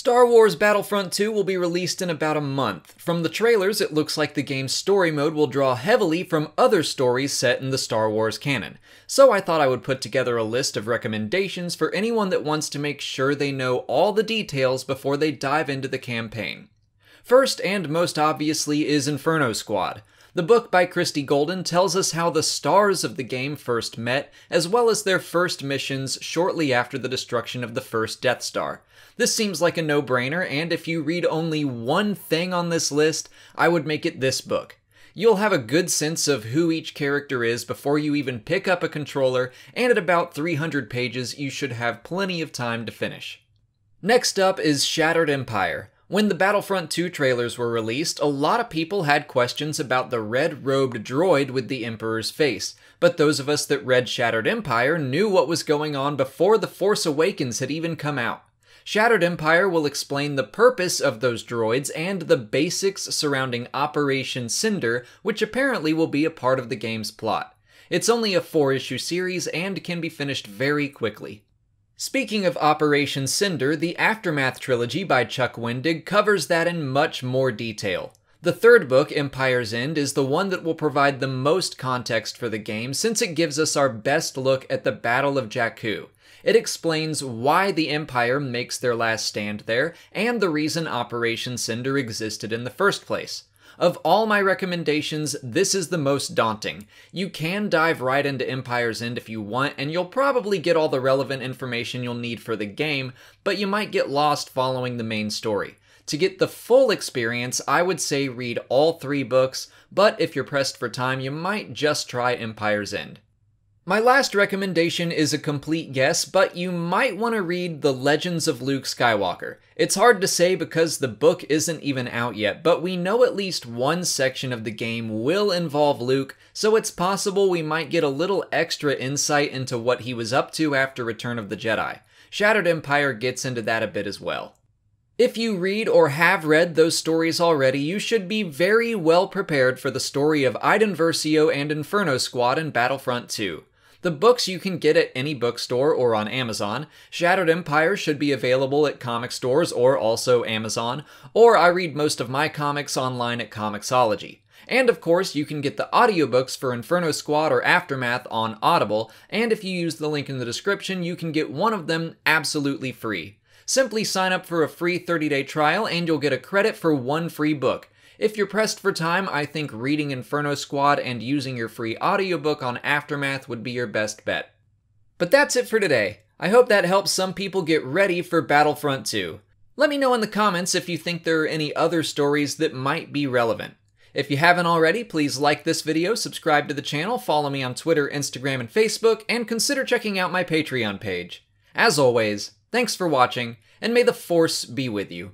Star Wars Battlefront II will be released in about a month. From the trailers, it looks like the game's story mode will draw heavily from other stories set in the Star Wars canon. So I thought I would put together a list of recommendations for anyone that wants to make sure they know all the details before they dive into the campaign. First, and most obviously, is Inferno Squad. The book by Christie Golden tells us how the stars of the game first met, as well as their first missions shortly after the destruction of the first Death Star. This seems like a no-brainer, and if you read only one thing on this list, I would make it this book. You'll have a good sense of who each character is before you even pick up a controller, and at about 300 pages, you should have plenty of time to finish. Next up is Shattered Empire. When the Battlefront II trailers were released, a lot of people had questions about the red-robed droid with the Emperor's face, but those of us that read Shattered Empire knew what was going on before The Force Awakens had even come out. Shattered Empire will explain the purpose of those droids and the basics surrounding Operation Cinder, which apparently will be a part of the game's plot. It's only a 4-issue series and can be finished very quickly. Speaking of Operation Cinder, the Aftermath trilogy by Chuck Wendig covers that in much more detail. The third book, Empire's End, is the one that will provide the most context for the game since it gives us our best look at the Battle of Jakku. It explains why the Empire makes their last stand there, and the reason Operation Cinder existed in the first place. Of all my recommendations, this is the most daunting. You can dive right into Empire's End if you want, and you'll probably get all the relevant information you'll need for the game, but you might get lost following the main story. To get the full experience, I would say read all 3 books, but if you're pressed for time, you might just try Empire's End. My last recommendation is a complete guess, but you might want to read The Legends of Luke Skywalker. It's hard to say because the book isn't even out yet, but we know at least one section of the game will involve Luke, so it's possible we might get a little extra insight into what he was up to after Return of the Jedi. Shattered Empire gets into that a bit as well. If you read or have read those stories already, you should be very well prepared for the story of Iden Versio and Inferno Squad in Battlefront II. The books you can get at any bookstore or on Amazon. Shattered Empire should be available at comic stores or also Amazon, or I read most of my comics online at Comixology. And of course, you can get the audiobooks for Inferno Squad or Aftermath on Audible, and if you use the link in the description, you can get one of them absolutely free. Simply sign up for a free 30-day trial and you'll get a credit for 1 free book. If you're pressed for time, I think reading Inferno Squad and using your free audiobook on Aftermath would be your best bet. But that's it for today. I hope that helps some people get ready for Battlefront II. Let me know in the comments if you think there are any other stories that might be relevant. If you haven't already, please like this video, subscribe to the channel, follow me on Twitter, Instagram, and Facebook, and consider checking out my Patreon page. As always, thanks for watching, and may the Force be with you.